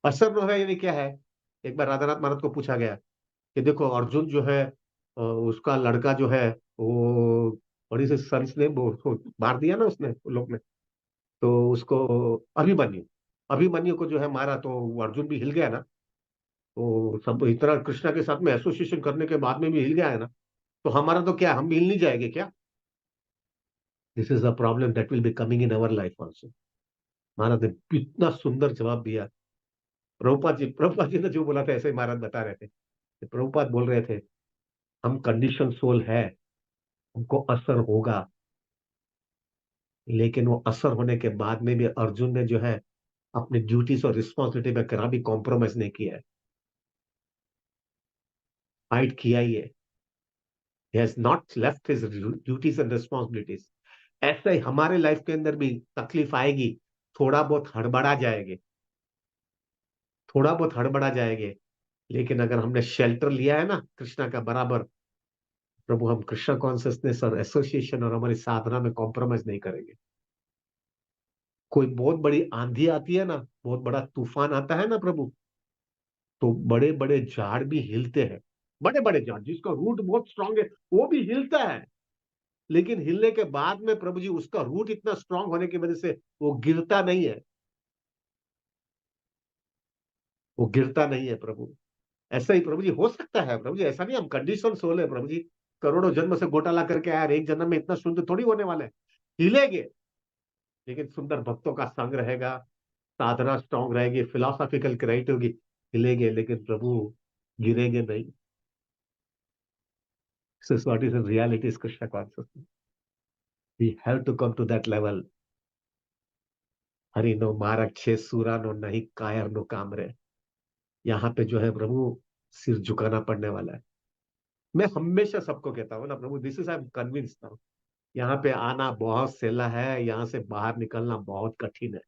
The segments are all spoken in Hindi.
असर न होना यानी क्या है? एक बार राधानाथ महाराज को पूछा गया कि देखो अर्जुन जो है उसका लड़का जो है वो बड़ी से सर्च ने वो उसको मार दिया ना उसने उन लोग ने। तो उसको अभिमन्यु अभिमन्यु को जो है मारा तो वो अर्जुन भी हिल गया ना। तो सब इतना कृष्णा के साथ में एसोसिएशन करने के बाद में भी हिल गया है ना। तो हमारा तो क्या हम भी हिल नहीं जाएंगे क्या? This is a problem that will be coming in our life also. Maharaj ने इतना सुंदर जवाब दिया। प्रभुपाद जी ने जो बोला था ऐसे ही महाराज बता रहे थे। प्रभुपाद बोल रहे थे हम कंडीशन सोल है, हमको असर होगा, लेकिन वो असर होने के बाद में भी अर्जुन ने जो है अपनी ड्यूटीज और रिस्पॉन्सिबिलिटी में कभी कॉम्प्रोमाइज नहीं किया है। फाइट किया ही है। He has not left his duties and responsibilities। ऐसे ही हमारे लाइफ के अंदर भी तकलीफ आएगी, थोड़ा बहुत हड़बड़ा जाएंगे, थोड़ा बहुत हड़बड़ा जाएंगे, लेकिन अगर हमने शेल्टर लिया है ना कृष्णा का बराबर, प्रभु हम कृष्णा कॉन्सियसनेस और एसोसिएशन और हमारी साधना में कॉम्प्रोमाइज नहीं करेंगे। कोई बहुत बड़ी आंधी आती है ना, बहुत बड़ा तूफान आता है ना प्रभु, तो बड़े बड़े झाड़ भी हिलते हैं। बड़े बड़े झाड़ जिसका रूट बहुत स्ट्रांग है वो भी हिलता है, लेकिन हिलने के बाद में प्रभु जी उसका रूट इतना स्ट्रांग होने की वजह से वो गिरता नहीं है। वो गिरता नहीं है प्रभु। ऐसा ही प्रभु जी हो सकता है प्रभु जी, ऐसा नहीं हम कंडीशन सोल है प्रभु जी। करोड़ों जन्म से घोटाला करके आया, एक जन्म में इतना शुद्ध थोड़ी होने वाला है। हिलेंगे, लेकिन सुंदर भक्तों का संग रहेगा, साधना स्ट्रांग रहेगी, फिलोसॉफिकल क्राइट होगी। हिलेंगे लेकिन प्रभु गिरेंगे नहीं। This is what is reality is Krishna consciousness. We have to come to that level. हरि नो मारक छे सूरा नो नहीं कायर नो कामरे। यहाँ पे जो है प्रभु सिर झुकाना पड़ने वाला है। मैं हमेशा सबको कहता हूँ ना प्रभु, this is I am convince now. यहाँ पे आना बहुत सेला है, यहाँ से बाहर निकलना बहुत कठिन है।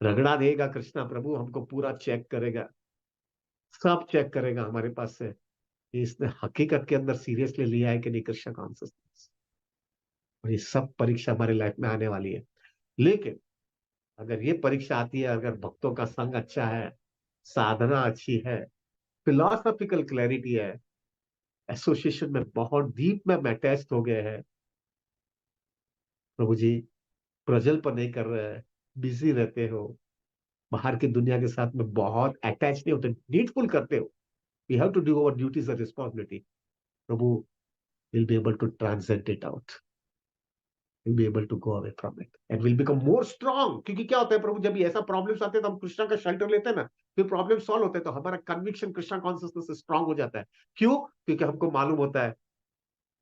रगड़ा देगा कृष्णा प्रभु, हमको पूरा चेक करेगा, सब चेक करेगा हमारे पास से कि इसने हकीकत के अंदर सीरियसली लिया है कि नहीं कृष्ण कॉन्सियसनेस। और ये सब परीक्षा हमारी लाइफ में आने वाली है। लेकिन अगर ये परीक्षा आती है, अगर भक्तों का संग अच्छा है, साधना अच्छी है, फिलोसॉफिकल क्लैरिटी है, एसोसिएशन में बहुत डीप में अटैच हो गए हैं प्रभु जी, प्रजल पर नहीं कर रहे हैं, बिजी रहते हो, बाहर की दुनिया के साथ में बहुत अटैच नहीं होते, नीडफुल करते हो, we have to do our duties और रिस्पॉन्सिबिलिटी, प्रभु will be able to transcend it out, will be able to go away from it and will become more strong. क्योंकि क्या होता है प्रभु, जब ये ऐसा प्रॉब्लम्स आते हैं तो हम कृष्णा का शेल्टर लेते हैं ना, फिर प्रॉब्लम सॉल्व होते हैं, तो हमारा कन्विक्शन कृष्णा कॉन्सियसनेस से स्ट्रांग हो जाता है। क्यों? क्योंकि हमको मालूम होता है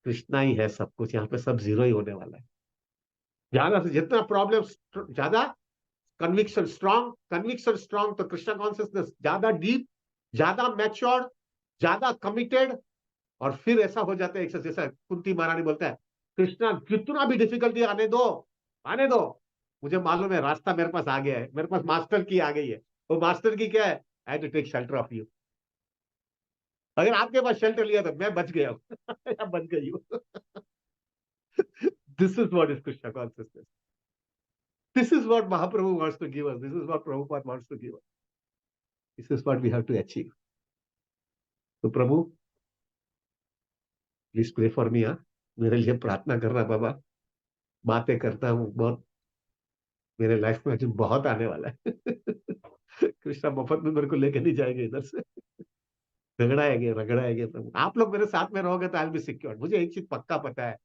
कृष्णा ही है सब कुछ, यहाँ पे सब जीरो ही होने वाला है। ज्यादा से जितना प्रॉब्लम ज्यादा, कन्विक्शन स्ट्रांग तो कृष्णा कॉन्सियसनेस ज्यादा डीप, ज्यादा मैच्योर्ड, ज्यादा कमिटेड। और फिर ऐसा हो जाता है जैसा कुंती महारानी बोलता है, कृष्णा कितना भी डिफिकल्टी आने दो, आने दो, मुझे मालूम है रास्ता मेरे पास आ गया है, मेरे पास मास्टर की आ गई है। वो मास्टर की क्या है? I to take shelter of you. अगर आपके पास शेल्टर लिया तो मैं बच गया हूँ या बच गई हूँ। This is what is Krishna consciousness. This is what Mahaprabhu wants to give us, this is what Prabhupada wants to give us, this is what we have to achieve. तो prabhu please pray for me. हाँ, मेरे लिए प्रार्थना करना बाबा। बातें करता हूँ बहुत, मेरे लाइफ में अभी बहुत आने वाला है। कृष्णा मुफ्त में मेरे को लेके नहीं जाएंगे इधर से। रगड़ाएंगे रगड़ाएंगे प्रभु, आप लोग मेरे साथ में रहोगे तो आई विल बी सिक्योर। मुझे एक चीज पक्का पता है,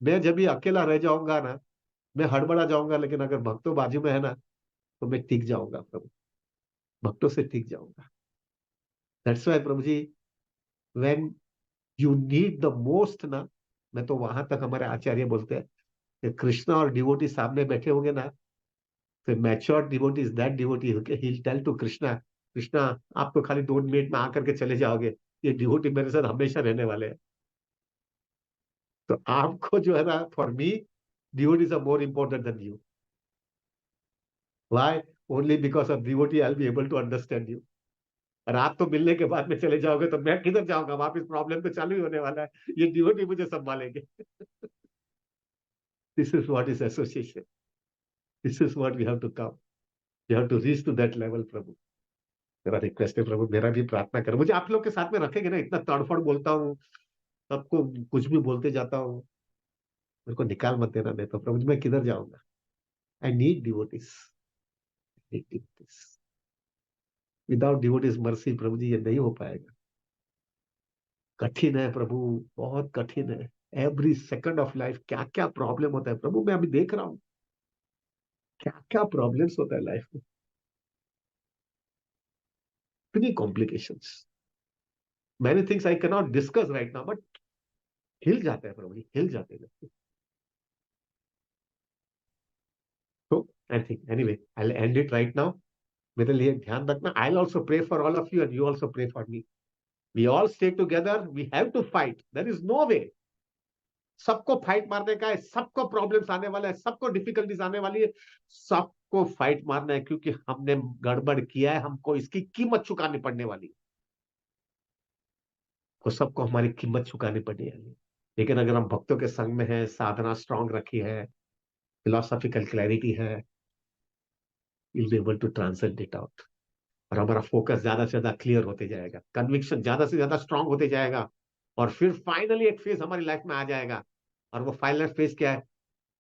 मैं जब भी अकेला रह जाऊंगा ना, मैं हड़बड़ा जाऊंगा, लेकिन अगर भक्तों बाजू में है ना, तो मैं टिक जाऊंगा प्रभु, भक्तों से टिक जाऊंगा। That's why prabhu ji, when you need the most ना, मैं तो वहां तक हमारे आचार्य बोलते हैं कि कृष्णा और डिवोटी सामने बैठे होंगे ना, तो mature devotee is that devotee ही टेल टू कृष्णा, कृष्णा आप तो खाली 2 मिनट में आकर के चले जाओगे, ये डिवोटी मेरे साथ हमेशा रहने वाले हैं। तो आपको जो है ना, for me devotees are more important than you. Why? Only because of devotee I will be able to understand you. और आप तो मिलने के बाद में चले जाओगे तो मैं किधर जाऊंगा, वापिस प्रॉब्लम तो चालू ही होने वाला है, ये डिवोटी मुझे संभालेंगे। This is what is association, this is what we have to come. You have to reach to that level प्रभु। मेरा रिक्वेस्ट है प्रभु, मेरा भी प्रार्थना करो, मुझे आप लोग के साथ में रखेंगे ना, इतना तड़फड़ बोलता हूँ, सबको कुछ भी बोलते जाता हूँ, मेरे को निकाल मत देना, नहीं तो प्रभु जी मैं किधर जाऊंगा। I need devotees, without devotees mercy प्रभु जी ये नहीं हो पाएगा। कठिन है प्रभु, बहुत कठिन है। एवरी सेकंड ऑफ लाइफ क्या क्या प्रॉब्लम होता है प्रभु, मैं अभी देख रहा हूँ क्या क्या प्रॉब्लम्स होता है लाइफ में, इतनी complications, many things I can not discuss right now, but हिल जाते हैं प्रभु जी, हिल जाते हैं। तो I think anyway I end it right now. मेरे लिए ध्यान रखना, I also pray for all of you and you also pray for me. We all stay together, we have to fight, there is no way. सबको फाइट मारने का है, सबको प्रॉब्लम्स आने वाला है, सबको डिफिकल्टीज आने वाली है, सबको फाइट मारना है, क्योंकि हमने गड़बड़ किया है, हमको इसकी कीमत चुकानी पड़ने वाली है। तो सबको हमारी कीमत चुकानी पड़ने वाली है। लेकिन अगर हम भक्तों के संग में हैं, साधना स्ट्रांग रखी है, फिलोसॉफिकल क्लैरिटी है, will be able to transcend it out. और हमारा फोकस ज्यादा से ज्यादा क्लियर होते जाएगा, कन्विक्शन ज्यादा से ज्यादा स्ट्रांग होते जाएगा, और फिर फाइनली एक फेज हमारी लाइफ में आ जाएगा। और वो फाइनल फेज क्या है?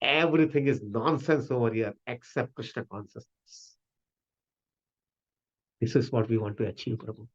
Everything is nonsense over here except Krishna consciousness. This is what we want to achieve Prabhu.